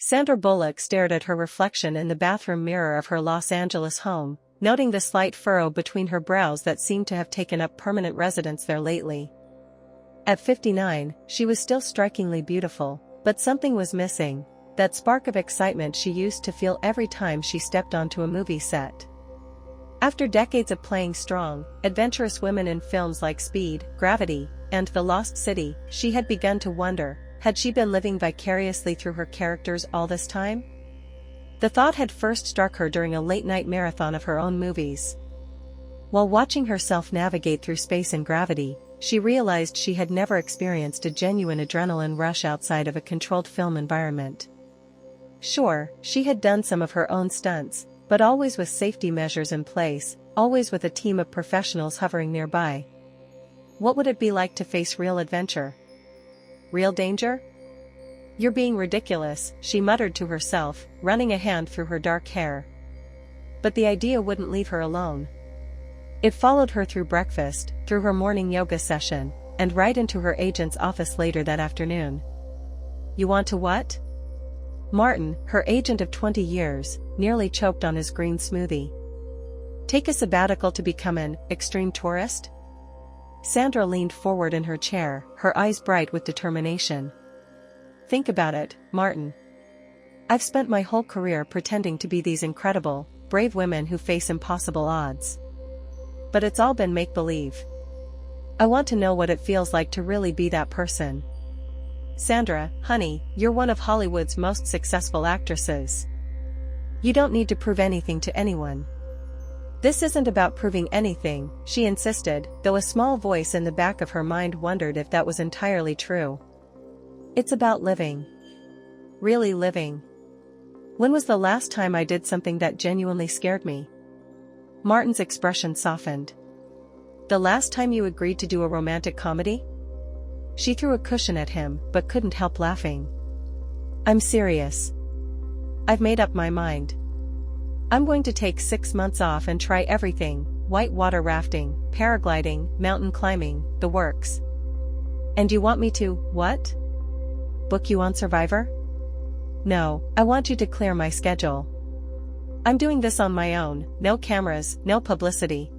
Sandra Bullock stared at her reflection in the bathroom mirror of her Los Angeles home, noting the slight furrow between her brows that seemed to have taken up permanent residence there lately. At 59, she was still strikingly beautiful, but something was missing, that spark of excitement she used to feel every time she stepped onto a movie set. After decades of playing strong, adventurous women in films like Speed, Gravity, and The Lost City, she had begun to wonder, had she been living vicariously through her characters all this time? The thought had first struck her during a late-night marathon of her own movies. While watching herself navigate through space and gravity, she realized she had never experienced a genuine adrenaline rush outside of a controlled film environment. Sure, she had done some of her own stunts, but always with safety measures in place, always with a team of professionals hovering nearby. What would it be like to face real adventure? Real danger? "You're being ridiculous," she muttered to herself, running a hand through her dark hair. But the idea wouldn't leave her alone. It followed her through breakfast, through her morning yoga session, and right into her agent's office later that afternoon. "You want to what?" Martin, her agent of 20 years, nearly choked on his green smoothie. "Take a sabbatical to become an extreme tourist?" Sandra leaned forward in her chair, her eyes bright with determination. "Think about it, Martin. I've spent my whole career pretending to be these incredible, brave women who face impossible odds. But it's all been make-believe. I want to know what it feels like to really be that person. Sandra, honey, you're one of Hollywood's most successful actresses. You don't need to prove anything to anyone." "This isn't about proving anything," she insisted, though a small voice in the back of her mind wondered if that was entirely true. "It's about living. Really living. When was the last time I did something that genuinely scared me?" Martin's expression softened. "The last time you agreed to do a romantic comedy?" She threw a cushion at him, but couldn't help laughing. "I'm serious. I've made up my mind. I'm going to take 6 months off and try everything: whitewater rafting, paragliding, mountain climbing, the works." "And you want me to, what? Book you on Survivor?" "No, I want you to clear my schedule. I'm doing this on my own, no cameras, no publicity.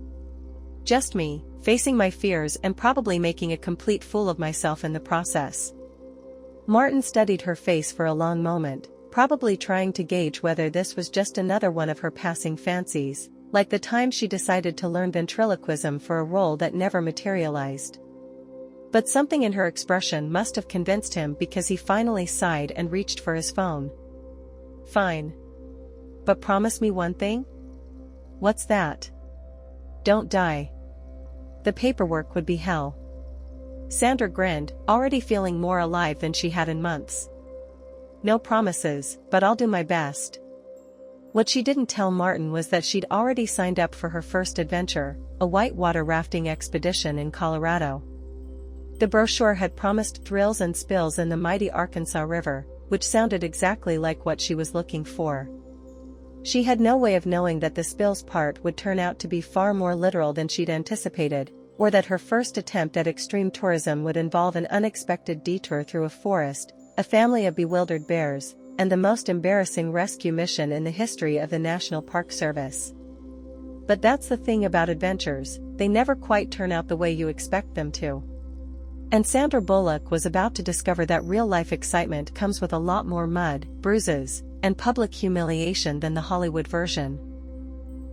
Just me, facing my fears and probably making a complete fool of myself in the process." Martin studied her face for a long moment, probably trying to gauge whether this was just another one of her passing fancies, like the time she decided to learn ventriloquism for a role that never materialized. But something in her expression must have convinced him, because he finally sighed and reached for his phone. "Fine. But promise me one thing?" "What's that?" "Don't die." The paperwork would be hell. Sandra grinned, already feeling more alive than she had in months. "No promises, but I'll do my best." What she didn't tell Martin was that she'd already signed up for her first adventure, a whitewater rafting expedition in Colorado. The brochure had promised thrills and spills in the mighty Arkansas River, which sounded exactly like what she was looking for. She had no way of knowing that the spills part would turn out to be far more literal than she'd anticipated, or that her first attempt at extreme tourism would involve an unexpected detour through a forest, a family of bewildered bears, and the most embarrassing rescue mission in the history of the National Park Service. But that's the thing about adventures, they never quite turn out the way you expect them to. And Sandra Bullock was about to discover that real-life excitement comes with a lot more mud, bruises, and public humiliation than the Hollywood version.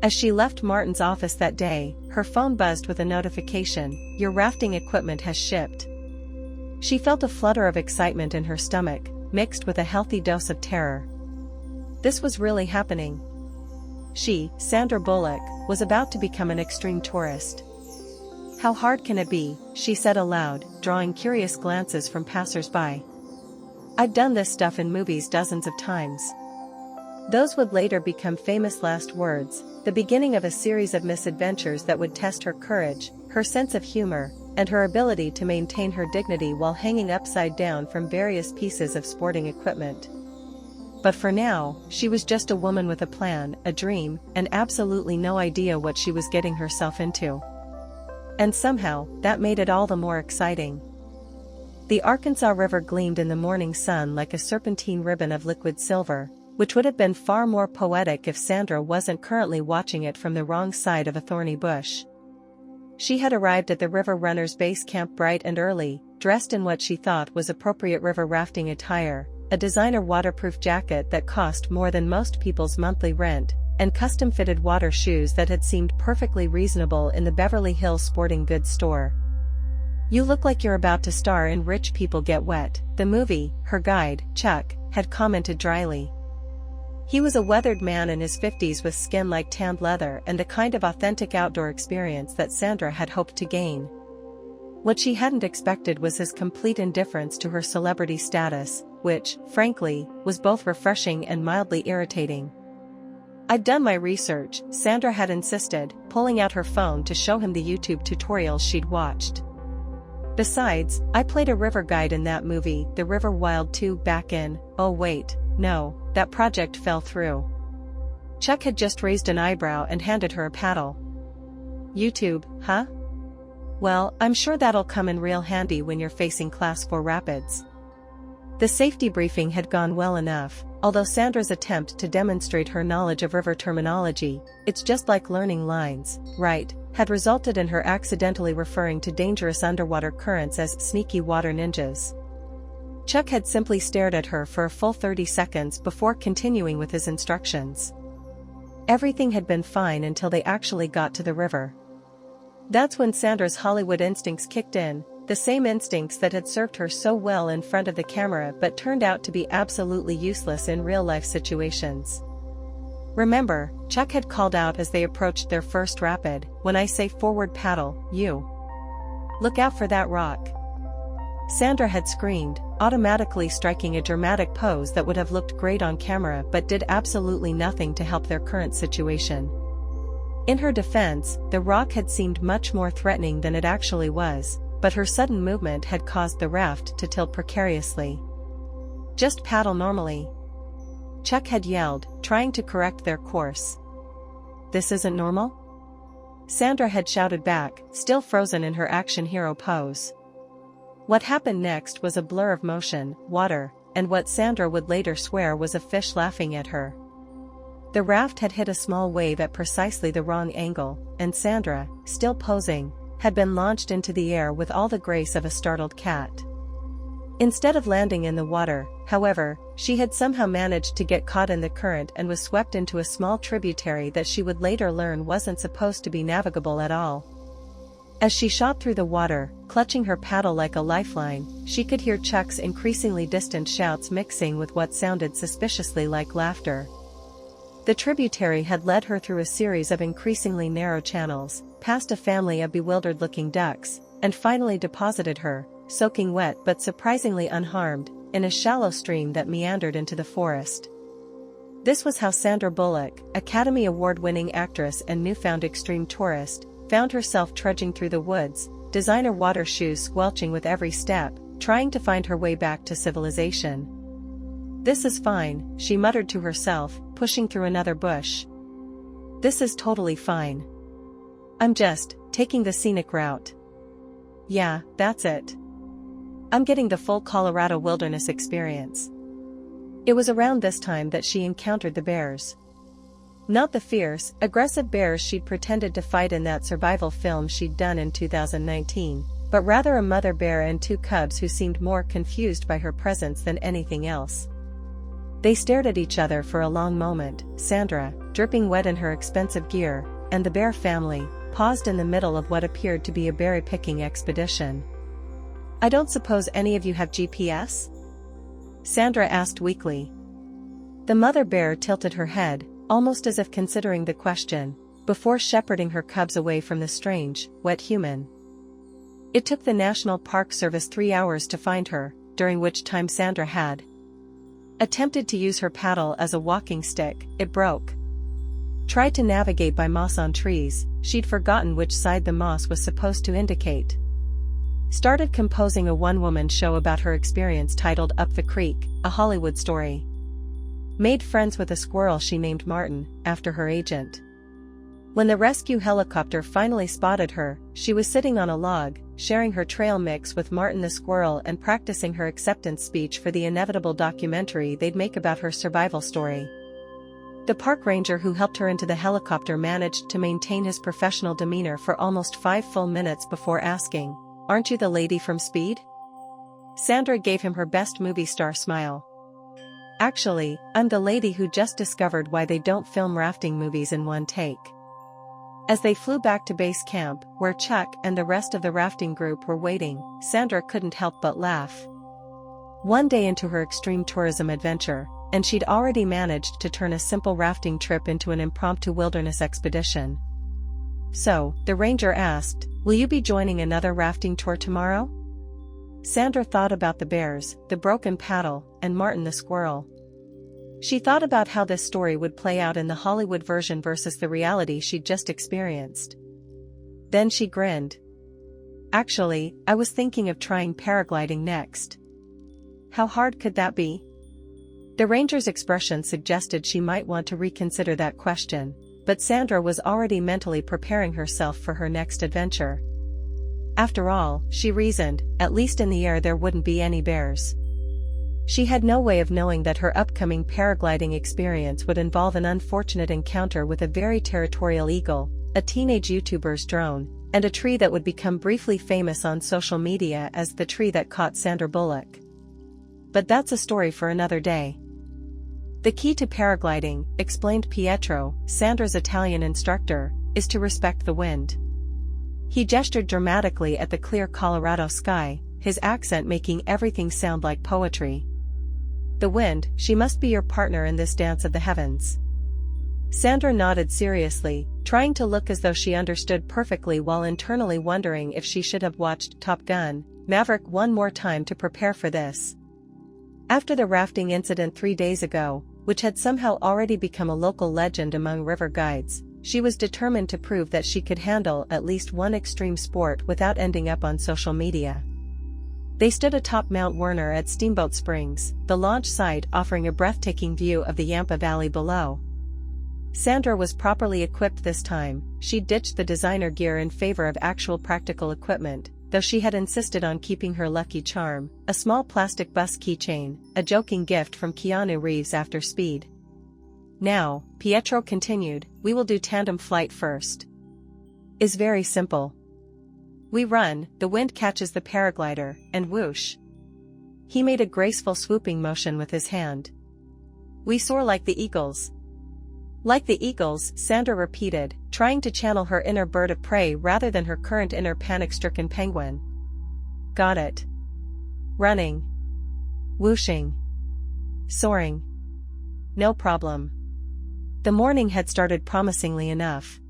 As she left Martin's office that day, her phone buzzed with a notification: "Your rafting equipment has shipped." She felt a flutter of excitement in her stomach, mixed with a healthy dose of terror. This was really happening. She, Sandra Bullock, was about to become an extreme tourist. "How hard can it be?" she said aloud, drawing curious glances from passers-by. "I've done this stuff in movies dozens of times." Those would later become famous last words, the beginning of a series of misadventures that would test her courage, her sense of humor, and her ability to maintain her dignity while hanging upside down from various pieces of sporting equipment. But for now, she was just a woman with a plan, a dream, and absolutely no idea what she was getting herself into. And somehow, that made it all the more exciting. The Arkansas River gleamed in the morning sun like a serpentine ribbon of liquid silver, which would have been far more poetic if Sandra wasn't currently watching it from the wrong side of a thorny bush. She had arrived at the river runner's base camp bright and early, dressed in what she thought was appropriate river rafting attire, a designer waterproof jacket that cost more than most people's monthly rent, and custom-fitted water shoes that had seemed perfectly reasonable in the Beverly Hills sporting goods store. "You look like you're about to star in Rich People Get Wet, the movie," her guide, Chuck, had commented dryly. He was a weathered man in his 50s with skin like tanned leather and the kind of authentic outdoor experience that Sandra had hoped to gain. What she hadn't expected was his complete indifference to her celebrity status, which, frankly, was both refreshing and mildly irritating. "I've done my research," Sandra had insisted, pulling out her phone to show him the YouTube tutorials she'd watched. "Besides, I played a river guide in that movie, The River Wild 2, back in, oh wait, no, that project fell through." Chuck had just raised an eyebrow and handed her a paddle. "YouTube, huh? Well, I'm sure that'll come in real handy when you're facing Class 4 rapids." The safety briefing had gone well enough, although Sandra's attempt to demonstrate her knowledge of river terminology, "it's just like learning lines, right," had resulted in her accidentally referring to dangerous underwater currents as sneaky water ninjas. Chuck had simply stared at her for a full 30 seconds before continuing with his instructions. Everything had been fine until they actually got to the river. That's when Sandra's Hollywood instincts kicked in, the same instincts that had served her so well in front of the camera but turned out to be absolutely useless in real-life situations. "Remember," Chuck had called out as they approached their first rapid, "when I say forward paddle, you look out for that rock." Sandra had screamed, automatically striking a dramatic pose that would have looked great on camera but did absolutely nothing to help their current situation. In her defense, the rock had seemed much more threatening than it actually was, but her sudden movement had caused the raft to tilt precariously. "Just paddle normally," Chuck had yelled, trying to correct their course. "This isn't normal?" Sandra had shouted back, still frozen in her action hero pose. What happened next was a blur of motion, water, and what Sandra would later swear was a fish laughing at her. The raft had hit a small wave at precisely the wrong angle, and Sandra, still posing, had been launched into the air with all the grace of a startled cat. Instead of landing in the water, however, she had somehow managed to get caught in the current and was swept into a small tributary that she would later learn wasn't supposed to be navigable at all. As she shot through the water, clutching her paddle like a lifeline, she could hear Chuck's increasingly distant shouts mixing with what sounded suspiciously like laughter. The tributary had led her through a series of increasingly narrow channels, past a family of bewildered-looking ducks, and finally deposited her, soaking wet but surprisingly unharmed, in a shallow stream that meandered into the forest. This was how Sandra Bullock, Academy Award-winning actress and newfound extreme tourist, found herself trudging through the woods, designer water shoes squelching with every step, trying to find her way back to civilization. "This is fine," she muttered to herself, pushing through another bush. "This is totally fine. I'm just taking the scenic route. Yeah, that's it. I'm getting the full Colorado wilderness experience." It was around this time that she encountered the bears. Not the fierce, aggressive bears she'd pretended to fight in that survival film she'd done in 2019, but rather a mother bear and two cubs who seemed more confused by her presence than anything else. They stared at each other for a long moment, Sandra, dripping wet in her expensive gear, and the bear family, paused in the middle of what appeared to be a berry-picking expedition. "I don't suppose any of you have GPS?" Sandra asked weakly. The mother bear tilted her head, almost as if considering the question, before shepherding her cubs away from the strange, wet human. It took the National Park Service 3 hours to find her, during which time Sandra had attempted to use her paddle as a walking stick. It broke. Tried to navigate by moss on trees, she'd forgotten which side the moss was supposed to indicate. Started composing a one-woman show about her experience titled Up the Creek, a Hollywood Story. Made friends with a squirrel she named Martin, after her agent. When the rescue helicopter finally spotted her, she was sitting on a log, sharing her trail mix with Martin the squirrel and practicing her acceptance speech for the inevitable documentary they'd make about her survival story. The park ranger who helped her into the helicopter managed to maintain his professional demeanor for almost 5 full minutes before asking, "Aren't you the lady from Speed?" Sandra gave him her best movie star smile. "Actually, I'm the lady who just discovered why they don't film rafting movies in one take." As they flew back to base camp, where Chuck and the rest of the rafting group were waiting, Sandra couldn't help but laugh. One day into her extreme tourism adventure, and she'd already managed to turn a simple rafting trip into an impromptu wilderness expedition. "So," the ranger asked, "will you be joining another rafting tour tomorrow?" Sandra thought about the bears, the broken paddle, and Martin the squirrel. She thought about how this story would play out in the Hollywood version versus the reality she'd just experienced. Then she grinned. "Actually, I was thinking of trying paragliding next." "How hard could that be?" The ranger's expression suggested she might want to reconsider that question, but Sandra was already mentally preparing herself for her next adventure. After all, she reasoned, at least in the air there wouldn't be any bears. She had no way of knowing that her upcoming paragliding experience would involve an unfortunate encounter with a very territorial eagle, a teenage YouTuber's drone, and a tree that would become briefly famous on social media as the tree that caught Sandra Bullock. But that's a story for another day. "The key to paragliding," explained Pietro, Sandra's Italian instructor, "is to respect the wind." He gestured dramatically at the clear Colorado sky, his accent making everything sound like poetry. "The wind, she must be your partner in this dance of the heavens." Sandra nodded seriously, trying to look as though she understood perfectly while internally wondering if she should have watched Top Gun: Maverick one more time to prepare for this. After the rafting incident 3 days ago, which had somehow already become a local legend among river guides, she was determined to prove that she could handle at least one extreme sport without ending up on social media. They stood atop Mount Werner at Steamboat Springs, the launch site offering a breathtaking view of the Yampa Valley below. Sandra was properly equipped this time. She ditched the designer gear in favor of actual practical equipment, though she had insisted on keeping her lucky charm, a small plastic bus keychain, a joking gift from Keanu Reeves after Speed. "Now," Pietro continued, "we will do tandem flight first. Is very simple. We run, the wind catches the paraglider, and whoosh." He made a graceful swooping motion with his hand. "We soar like the eagles." "Like the eagles," Sandra repeated, trying to channel her inner bird of prey rather than her current inner panic-stricken penguin. "Got it. Running. Whooshing. Soaring. No problem." The morning had started promisingly enough.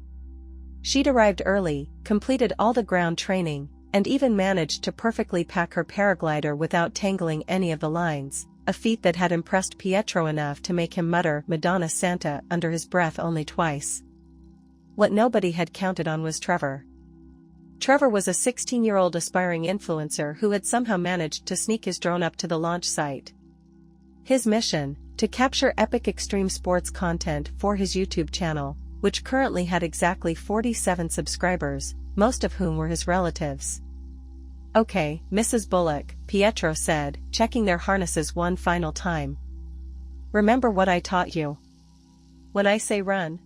She'd arrived early, completed all the ground training, and even managed to perfectly pack her paraglider without tangling any of the lines, a feat that had impressed Pietro enough to make him mutter "Madonna Santa" under his breath only twice. What nobody had counted on was Trevor. Trevor was a 16-year-old aspiring influencer who had somehow managed to sneak his drone up to the launch site. His mission: to capture epic extreme sports content for his YouTube channel, which currently had exactly 47 subscribers, most of whom were his relatives. "Okay, Mrs. Bullock," Pietro said, checking their harnesses one final time. "Remember what I taught you? When I say run."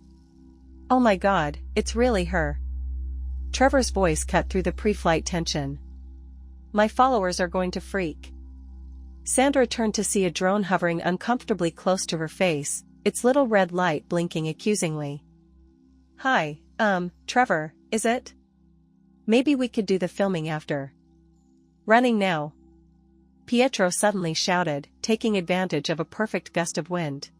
"Oh my God, it's really her." Trevor's voice cut through the pre-flight tension. "My followers are going to freak." Sandra turned to see a drone hovering uncomfortably close to her face, its little red light blinking accusingly. "Hi, Trevor, is it? Maybe we could do the filming after." "Running now," Pietro suddenly shouted, taking advantage of a perfect gust of wind.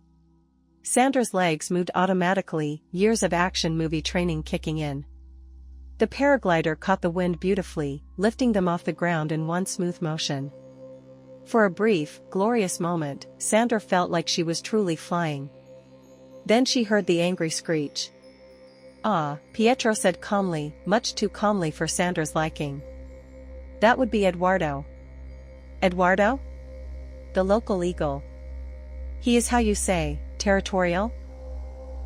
Sandra's legs moved automatically, years of action movie training kicking in. The paraglider caught the wind beautifully, lifting them off the ground in one smooth motion. For a brief, glorious moment, Sandra felt like she was truly flying. Then she heard the angry screech. "Ah," Pietro said calmly, much too calmly for Sandra's liking. "That would be Eduardo." "Eduardo?" "The local eagle. He is, how you say, territorial?"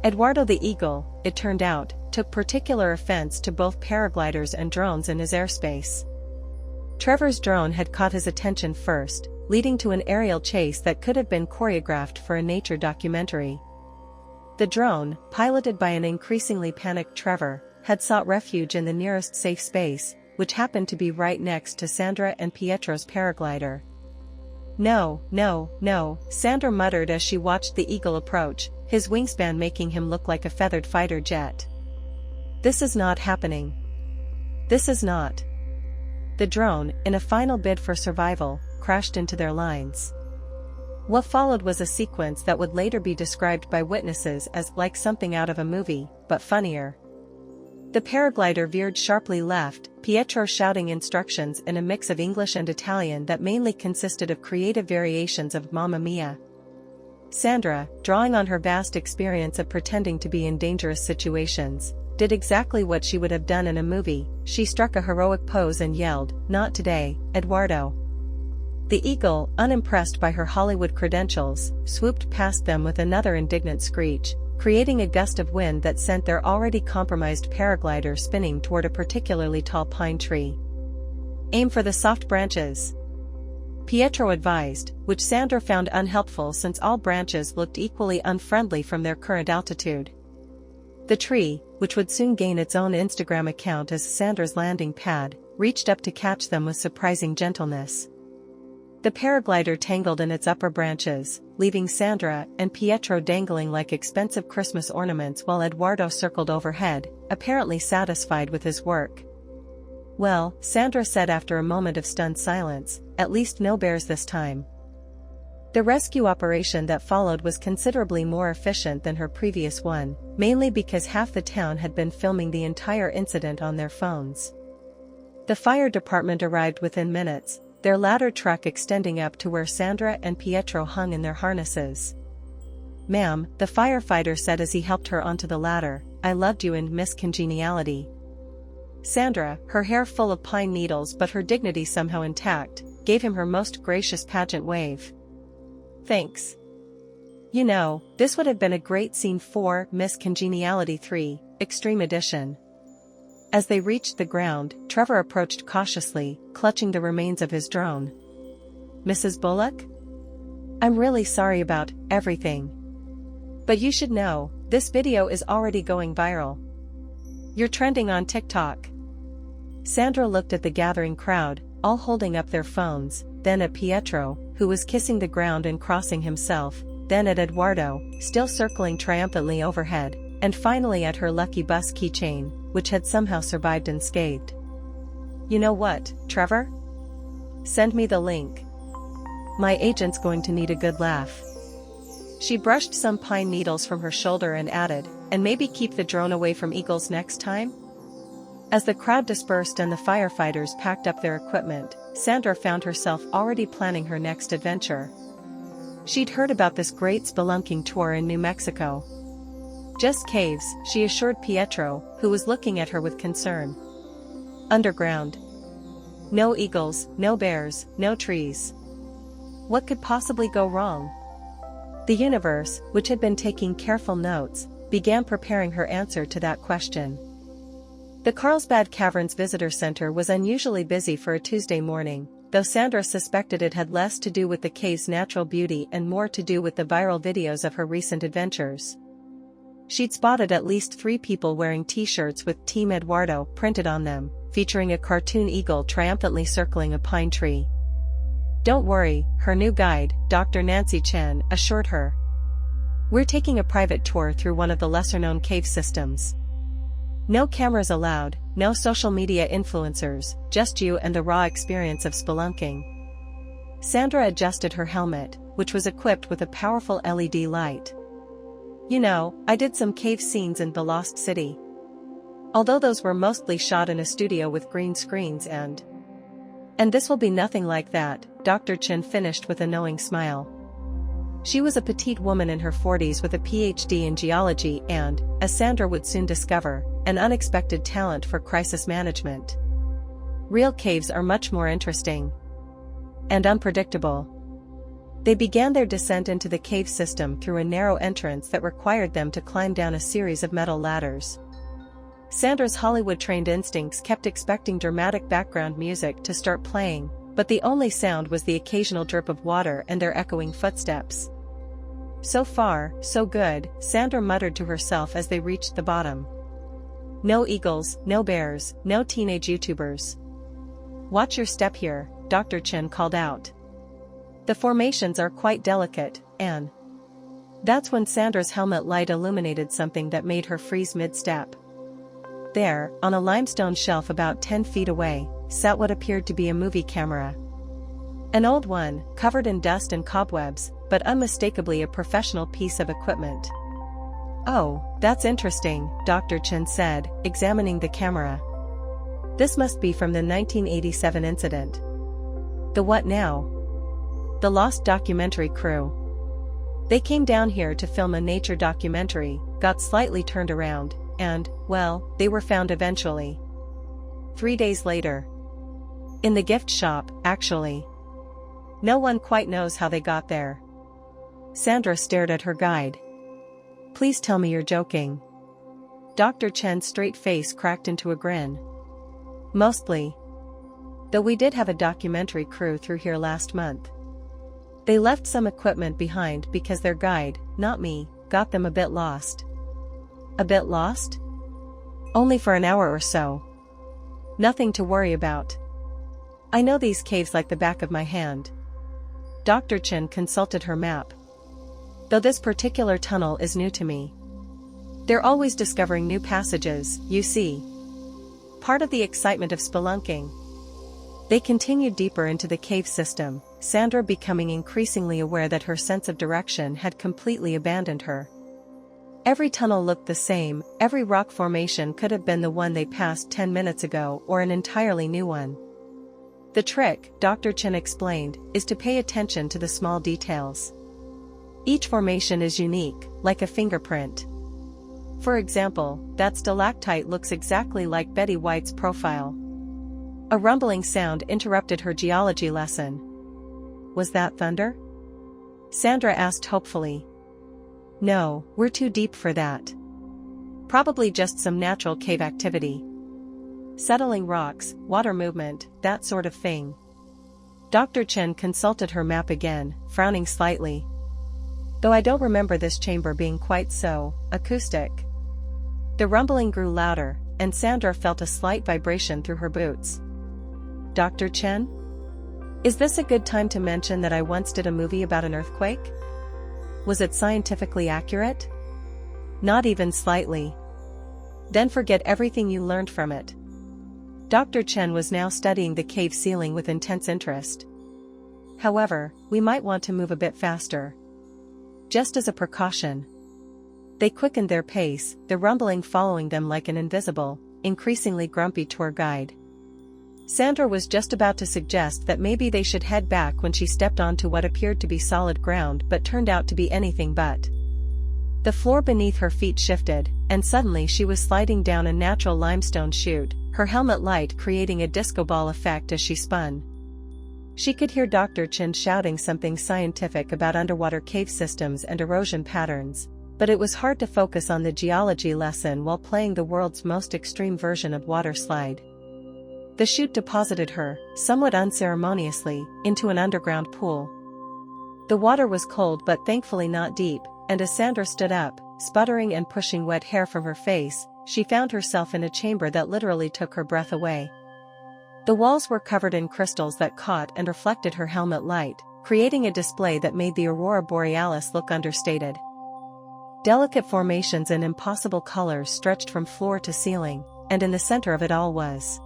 Eduardo the eagle, it turned out, took particular offense to both paragliders and drones in his airspace. Trevor's drone had caught his attention first, leading to an aerial chase that could have been choreographed for a nature documentary. The drone, piloted by an increasingly panicked Trevor, had sought refuge in the nearest safe space, which happened to be right next to Sandra and Pietro's paraglider. "No, no, no," Sandra muttered as she watched the eagle approach, his wingspan making him look like a feathered fighter jet. "This is not happening. This is not." The drone, in a final bid for survival, crashed into their lines. What followed was a sequence that would later be described by witnesses as like something out of a movie, but funnier. The paraglider veered sharply left, Pietro shouting instructions in a mix of English and Italian that mainly consisted of creative variations of Mamma Mia. Sandra, drawing on her vast experience of pretending to be in dangerous situations, did exactly what she would have done in a movie. She struck a heroic pose and yelled, "Not today, Eduardo." The eagle, unimpressed by her Hollywood credentials, swooped past them with another indignant screech, creating a gust of wind that sent their already compromised paraglider spinning toward a particularly tall pine tree. "Aim for the soft branches," Pietro advised, which Sandra found unhelpful since all branches looked equally unfriendly from their current altitude. The tree, which would soon gain its own Instagram account as Sandra's landing pad, reached up to catch them with surprising gentleness. The paraglider tangled in its upper branches, leaving Sandra and Pietro dangling like expensive Christmas ornaments while Eduardo circled overhead, apparently satisfied with his work. "Well," Sandra said after a moment of stunned silence, "at least no bears this time." The rescue operation that followed was considerably more efficient than her previous one, mainly because half the town had been filming the entire incident on their phones. The fire department arrived within minutes, their ladder truck extending up to where Sandra and Pietro hung in their harnesses. "Ma'am," the firefighter said as he helped her onto the ladder, "I loved you in Miss Congeniality." Sandra, her hair full of pine needles but her dignity somehow intact, gave him her most gracious pageant wave. "Thanks. You know, this would have been a great scene for Miss Congeniality 3, Extreme Edition." As they reached the ground, Trevor approached cautiously, clutching the remains of his drone. "Mrs. Bullock? I'm really sorry about everything. But you should know, this video is already going viral. You're trending on TikTok." Sandra looked at the gathering crowd, all holding up their phones, then at Pietro, who was kissing the ground and crossing himself, then at Eduardo, still circling triumphantly overhead, and finally at her lucky bus keychain, which had somehow survived unscathed. "You know what, Trevor? Send me the link. My agent's going to need a good laugh." She brushed some pine needles from her shoulder and added, "And maybe keep the drone away from eagles next time?" As the crowd dispersed and the firefighters packed up their equipment, Sandra found herself already planning her next adventure. She'd heard about this great spelunking tour in New Mexico. "Just caves," she assured Pietro, who was looking at her with concern. "Underground. No eagles, no bears, no trees. What could possibly go wrong?" The universe, which had been taking careful notes, began preparing her answer to that question. The Carlsbad Caverns Visitor Center was unusually busy for a Tuesday morning, though Sandra suspected it had less to do with the cave's natural beauty and more to do with the viral videos of her recent adventures. She'd spotted at least 3 people wearing t-shirts with Team Eduardo printed on them, featuring a cartoon eagle triumphantly circling a pine tree. "Don't worry," her new guide, Dr. Nancy Chen, assured her. "We're taking a private tour through one of the lesser-known cave systems. No cameras allowed, no social media influencers, just you and the raw experience of spelunking." Sandra adjusted her helmet, which was equipped with a powerful LED light. "You know, I did some cave scenes in The Lost City. Although those were mostly shot in a studio with green screens and this will be nothing like that," Dr. Chen finished with a knowing smile. She was a petite woman in her 40s with a PhD in geology and, as Sandra would soon discover, an unexpected talent for crisis management. "Real caves are much more interesting. And unpredictable." They began their descent into the cave system through a narrow entrance that required them to climb down a series of metal ladders. Sandra's Hollywood-trained instincts kept expecting dramatic background music to start playing, but the only sound was the occasional drip of water and their echoing footsteps. So far, so good, Sandra muttered to herself as they reached the bottom. No eagles, no bears, no teenage YouTubers. Watch your step here, Dr. Chen called out. The formations are quite delicate, Anne. That's when Sandra's helmet light illuminated something that made her freeze mid-step. There, on a limestone shelf about 10 feet away, sat what appeared to be a movie camera. An old one, covered in dust and cobwebs, but unmistakably a professional piece of equipment. Oh, that's interesting, Dr. Chen said, examining the camera. This must be from the 1987 incident. The what now? The Lost documentary crew. They came down here to film a nature documentary, got slightly turned around, and, well, they were found eventually. 3 days later. In the gift shop, actually. No one quite knows how they got there. Sandra stared at her guide. Please tell me you're joking. Dr. Chen's straight face cracked into a grin. Mostly. Though we did have a documentary crew through here last month. They left some equipment behind because their guide, not me, got them a bit lost. A bit lost? Only for an hour or so. Nothing to worry about. I know these caves like the back of my hand. Dr. Chen consulted her map. Though this particular tunnel is new to me. They're always discovering new passages, you see. Part of the excitement of spelunking. They continued deeper into the cave system, Sandra becoming increasingly aware that her sense of direction had completely abandoned her. Every tunnel looked the same, every rock formation could have been the one they passed 10 minutes ago or an entirely new one. The trick, Dr. Chen explained, is to pay attention to the small details. Each formation is unique, like a fingerprint. For example, that stalactite looks exactly like Betty White's profile. A rumbling sound interrupted her geology lesson. Was that thunder? Sandra asked hopefully. No, we're too deep for that. Probably just some natural cave activity. Settling rocks, water movement, that sort of thing. Dr. Chen consulted her map again, frowning slightly. Though I don't remember this chamber being quite so acoustic. The rumbling grew louder, and Sandra felt a slight vibration through her boots. Dr. Chen? Is this a good time to mention that I once did a movie about an earthquake? Was it scientifically accurate? Not even slightly. Then forget everything you learned from it. Dr. Chen was now studying the cave ceiling with intense interest. However, we might want to move a bit faster. Just as a precaution. They quickened their pace, the rumbling following them like an invisible, increasingly grumpy tour guide. Sandra was just about to suggest that maybe they should head back when she stepped onto what appeared to be solid ground but turned out to be anything but. The floor beneath her feet shifted, and suddenly she was sliding down a natural limestone chute, her helmet light creating a disco ball effect as she spun. She could hear Dr. Chen shouting something scientific about underwater cave systems and erosion patterns, but it was hard to focus on the geology lesson while playing the world's most extreme version of water slide. The chute deposited her, somewhat unceremoniously, into an underground pool. The water was cold but thankfully not deep, and as Sandra stood up, sputtering and pushing wet hair from her face, she found herself in a chamber that literally took her breath away. The walls were covered in crystals that caught and reflected her helmet light, creating a display that made the aurora borealis look understated. Delicate formations and impossible colors stretched from floor to ceiling, and in the center of it all was...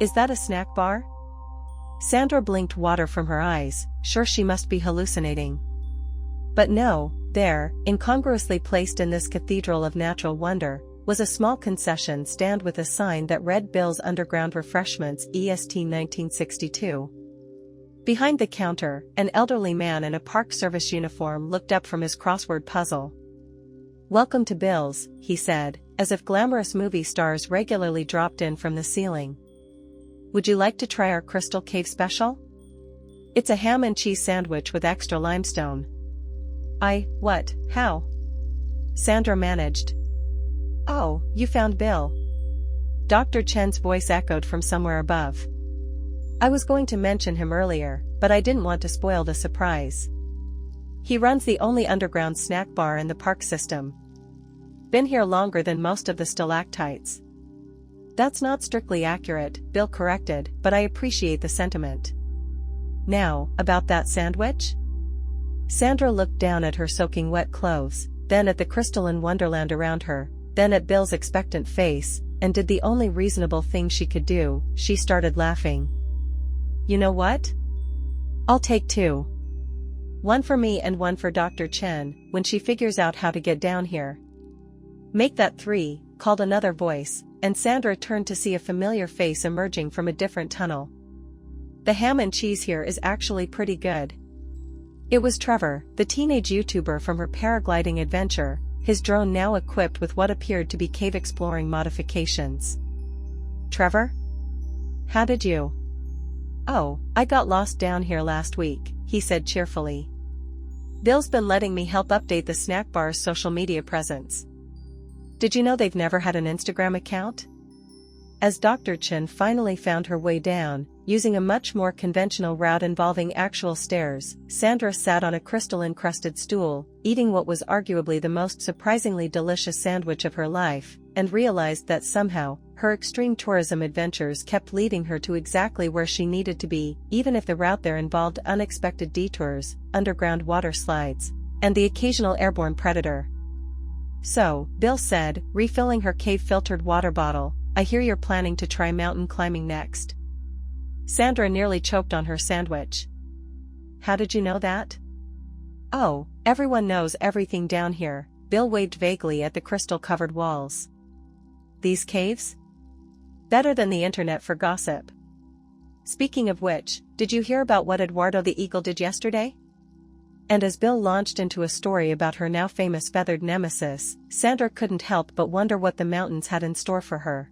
Is that a snack bar? Sandra blinked water from her eyes, sure she must be hallucinating. But no, there, incongruously placed in this cathedral of natural wonder, was a small concession stand with a sign that read Bill's Underground Refreshments EST 1962. Behind the counter, an elderly man in a Park Service uniform looked up from his crossword puzzle. Welcome to Bill's, he said, as if glamorous movie stars regularly dropped in from the ceiling. Would you like to try our Crystal Cave special? It's a ham and cheese sandwich with extra limestone. What, how? Sandra managed. Oh, you found Bill, Dr. Chen's voice echoed from somewhere above. I was going to mention him earlier, but I didn't want to spoil the surprise. He runs the only underground snack bar in the park system. Been here longer than most of the stalactites. That's not strictly accurate, Bill corrected, but I appreciate the sentiment. Now, about that sandwich? Sandra looked down at her soaking wet clothes, then at the crystalline wonderland around her, then at Bill's expectant face, and did the only reasonable thing she could do, she started laughing. You know what? I'll take 2. One for me and one for Dr. Chen, when she figures out how to get down here. Make that 3, called another voice, and Sandra turned to see a familiar face emerging from a different tunnel. The ham and cheese here is actually pretty good. It was Trevor, the teenage YouTuber from her paragliding adventure, his drone now equipped with what appeared to be cave-exploring modifications. Trevor? How did you? Oh, I got lost down here last week, he said cheerfully. Bill's been letting me help update the snack bar's social media presence. Did you know they've never had an Instagram account? As Dr. Chen finally found her way down, using a much more conventional route involving actual stairs, Sandra sat on a crystal-encrusted stool, eating what was arguably the most surprisingly delicious sandwich of her life, and realized that somehow, her extreme tourism adventures kept leading her to exactly where she needed to be, even if the route there involved unexpected detours, underground water slides, and the occasional airborne predator. So, Bill said, refilling her cave-filtered water bottle, I hear you're planning to try mountain climbing next. Sandra nearly choked on her sandwich. How did you know that? Oh, everyone knows everything down here, Bill waved vaguely at the crystal-covered walls. These caves? Better than the internet for gossip. Speaking of which, did you hear about what Eduardo the Eagle did yesterday? And as Bill launched into a story about her now famous feathered nemesis, Sandra couldn't help but wonder what the mountains had in store for her.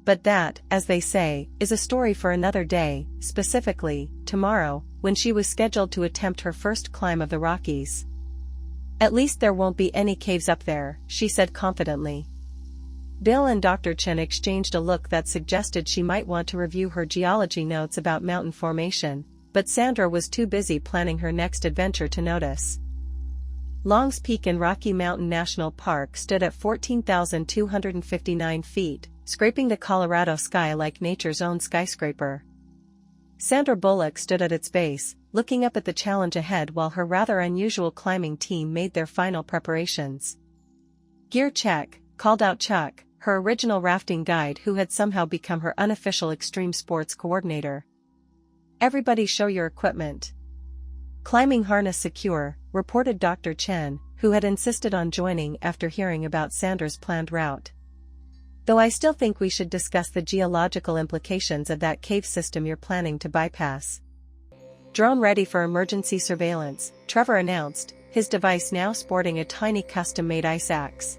But that, as they say, is a story for another day, specifically, tomorrow, when she was scheduled to attempt her first climb of the Rockies. At least there won't be any caves up there, she said confidently. Bill and Dr. Chen exchanged a look that suggested she might want to review her geology notes about mountain formation, but Sandra was too busy planning her next adventure to notice. Long's Peak in Rocky Mountain National Park stood at 14,259 feet, scraping the Colorado sky like nature's own skyscraper. Sandra Bullock stood at its base, looking up at the challenge ahead while her rather unusual climbing team made their final preparations. Gear check, called out Chuck, her original rafting guide who had somehow become her unofficial extreme sports coordinator. Everybody show your equipment. Climbing harness secure, reported Dr. Chen, who had insisted on joining after hearing about Sandra's planned route. Though I still think we should discuss the geological implications of that cave system you're planning to bypass. Drone ready for emergency surveillance, Trevor announced, his device now sporting a tiny custom-made ice axe.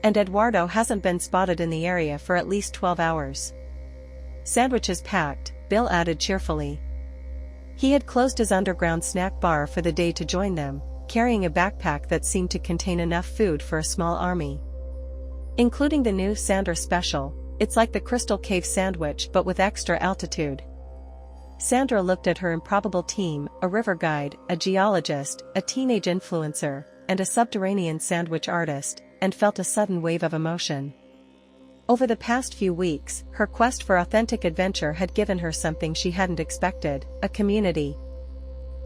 And Eduardo hasn't been spotted in the area for at least 12 hours. Sandwiches packed, Bill added cheerfully. He had closed his underground snack bar for the day to join them, carrying a backpack that seemed to contain enough food for a small army. Including the new Sandra special, it's like the Crystal Cave sandwich but with extra altitude. Sandra looked at her improbable team, a river guide, a geologist, a teenage influencer, and a subterranean sandwich artist, and felt a sudden wave of emotion. Over the past few weeks, her quest for authentic adventure had given her something she hadn't expected, a community.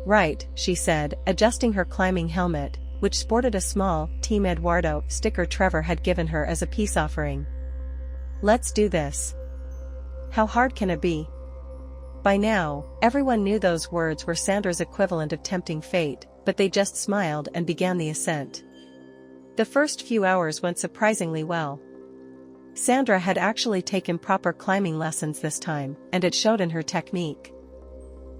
Right, she said, adjusting her climbing helmet, which sported a small, Team Eduardo sticker Trevor had given her as a peace offering. Let's do this. How hard can it be? By now, everyone knew those words were Sandra's equivalent of tempting fate, but they just smiled and began the ascent. The first few hours went surprisingly well. Sandra had actually taken proper climbing lessons this time, and it showed in her technique.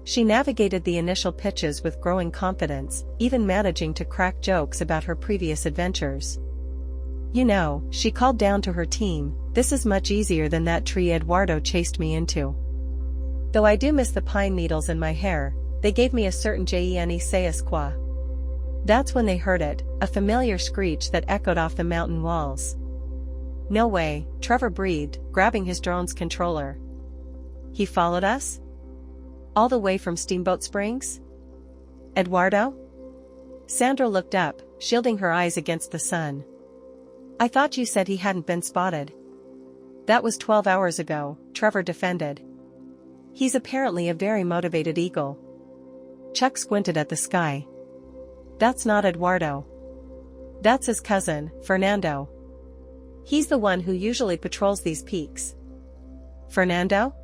She navigated the initial pitches with growing confidence, even managing to crack jokes about her previous adventures. You know, she called down to her team, this is much easier than that tree Eduardo chased me into. Though I do miss the pine needles in my hair, they gave me a certain je-ne-sais-quoi. That's when they heard it, a familiar screech that echoed off the mountain walls. No way, Trevor breathed, grabbing his drone's controller. He followed us? All the way from Steamboat Springs? Eduardo? Sandra looked up, shielding her eyes against the sun. I thought you said he hadn't been spotted. That was 12 hours ago, Trevor defended. He's apparently a very motivated eagle. Chuck squinted at the sky. That's not Eduardo. That's his cousin, Fernando. He's the one who usually patrols these peaks. Fernando?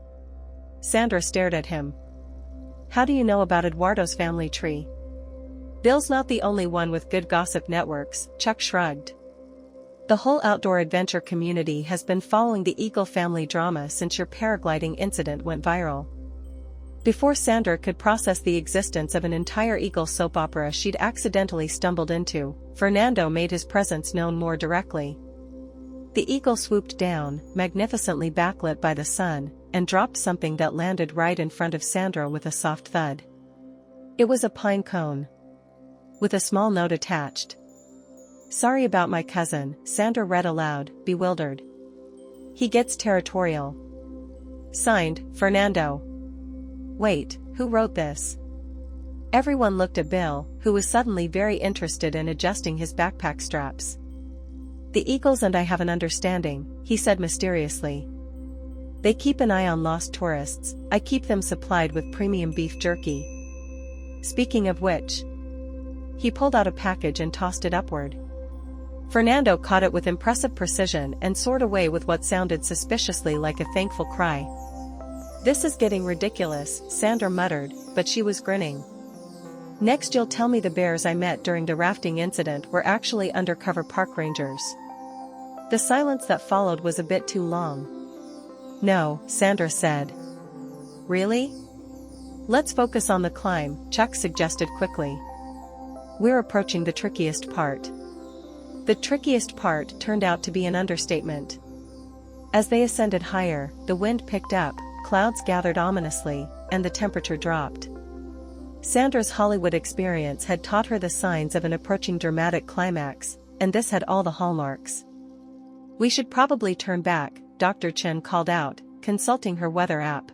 Sandra stared at him. How do you know about Eduardo's family tree? Bill's not the only one with good gossip networks, Chuck shrugged. The whole outdoor adventure community has been following the Eagle family drama since your paragliding incident went viral. Before Sandra could process the existence of an entire Eagle soap opera she'd accidentally stumbled into, Fernando made his presence known more directly. The Eagle swooped down, magnificently backlit by the sun, and dropped something that landed right in front of Sandra with a soft thud. It was a pine cone, with a small note attached. Sorry about my cousin, Sandra read aloud, bewildered. He gets territorial. Signed, Fernando. Wait, who wrote this? Everyone looked at Bill, who was suddenly very interested in adjusting his backpack straps. The Eagles and I have an understanding, he said mysteriously. They keep an eye on lost tourists, I keep them supplied with premium beef jerky. Speaking of which, he pulled out a package and tossed it upward. Fernando caught it with impressive precision and soared away with what sounded suspiciously like a thankful cry. This is getting ridiculous, Sandra muttered, but she was grinning. Next you'll tell me the bears I met during the rafting incident were actually undercover park rangers. The silence that followed was a bit too long. No, Sandra said. Really? Let's focus on the climb, Chuck suggested quickly. We're approaching the trickiest part. The trickiest part turned out to be an understatement. As they ascended higher, the wind picked up, clouds gathered ominously, and the temperature dropped. Sandra's Hollywood experience had taught her the signs of an approaching dramatic climax, and this had all the hallmarks. We should probably turn back, Dr. Chen called out, consulting her weather app.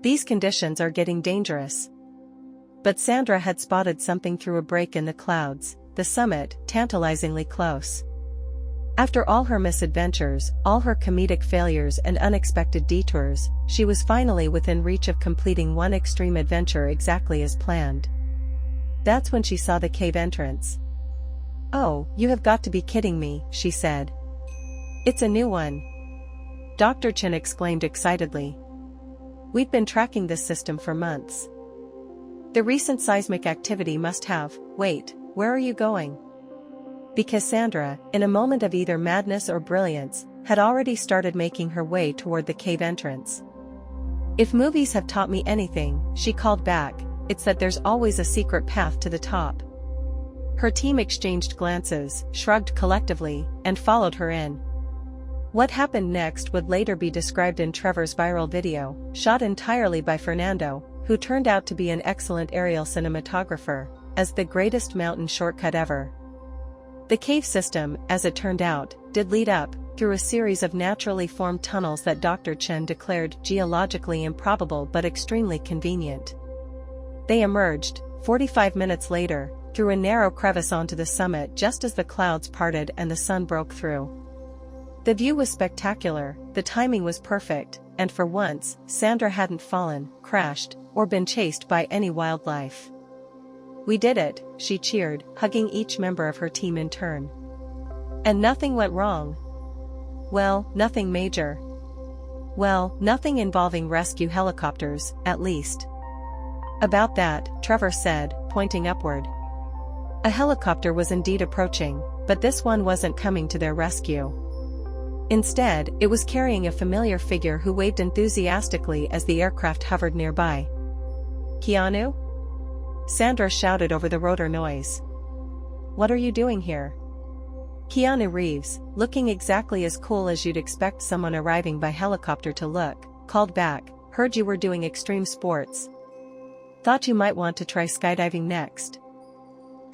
These conditions are getting dangerous. But Sandra had spotted something through a break in the clouds, the summit, tantalizingly close. After all her misadventures, all her comedic failures and unexpected detours, she was finally within reach of completing one extreme adventure exactly as planned. That's when she saw the cave entrance. Oh, you have got to be kidding me, she said. It's a new one. Dr. Chen exclaimed excitedly. We've been tracking this system for months. The recent seismic activity must have, wait, where are you going? Because Sandra, in a moment of either madness or brilliance, had already started making her way toward the cave entrance. If movies have taught me anything, she called back, it's that there's always a secret path to the top. Her team exchanged glances, shrugged collectively, and followed her in. What happened next would later be described in Trevor's viral video, shot entirely by Fernando, who turned out to be an excellent aerial cinematographer, as the greatest mountain shortcut ever. The cave system, as it turned out, did lead up, through a series of naturally formed tunnels that Dr. Chen declared geologically improbable but extremely convenient. They emerged, 45 minutes later, through a narrow crevice onto the summit just as the clouds parted and the sun broke through. The view was spectacular, the timing was perfect, and for once, Sandra hadn't fallen, crashed, or been chased by any wildlife. We did it, she cheered, hugging each member of her team in turn. And nothing went wrong. Well, nothing major. Well, nothing involving rescue helicopters, at least. About that, Trevor said, pointing upward. A helicopter was indeed approaching, but this one wasn't coming to their rescue. Instead, it was carrying a familiar figure who waved enthusiastically as the aircraft hovered nearby. Keanu? Sandra shouted over the rotor noise. What are you doing here? Keanu Reeves, looking exactly as cool as you'd expect someone arriving by helicopter to look, called back, heard you were doing extreme sports. Thought you might want to try skydiving next.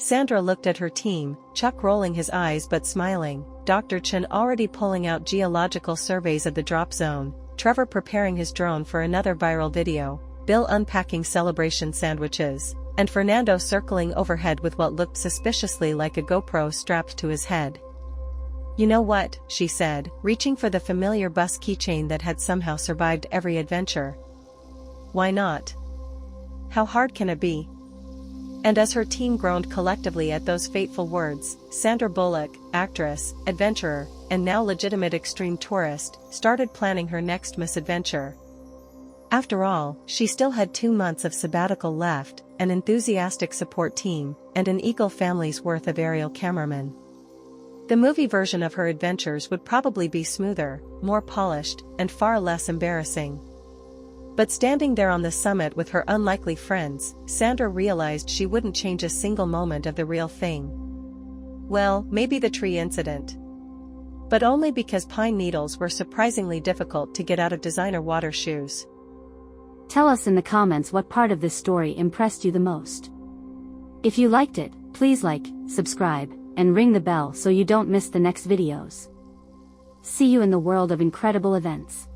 Sandra looked at her team, Chuck rolling his eyes but smiling, Dr. Chen already pulling out geological surveys of the drop zone, Trevor preparing his drone for another viral video, Bill unpacking celebration sandwiches, and Fernando circling overhead with what looked suspiciously like a GoPro strapped to his head. "You know what," she said, reaching for the familiar bus keychain that had somehow survived every adventure. "Why not? How hard can it be?" And as her team groaned collectively at those fateful words, Sandra Bullock, actress, adventurer, and now legitimate extreme tourist, started planning her next misadventure. After all, she still had 2 months of sabbatical left, an enthusiastic support team, and an Eagle family's worth of aerial cameramen. The movie version of her adventures would probably be smoother, more polished, and far less embarrassing. But standing there on the summit with her unlikely friends, Sandra realized she wouldn't change a single moment of the real thing. Well, maybe the tree incident. But only because pine needles were surprisingly difficult to get out of designer water shoes. Tell us in the comments what part of this story impressed you the most. If you liked it, please like, subscribe, and ring the bell so you don't miss the next videos. See you in the world of incredible events.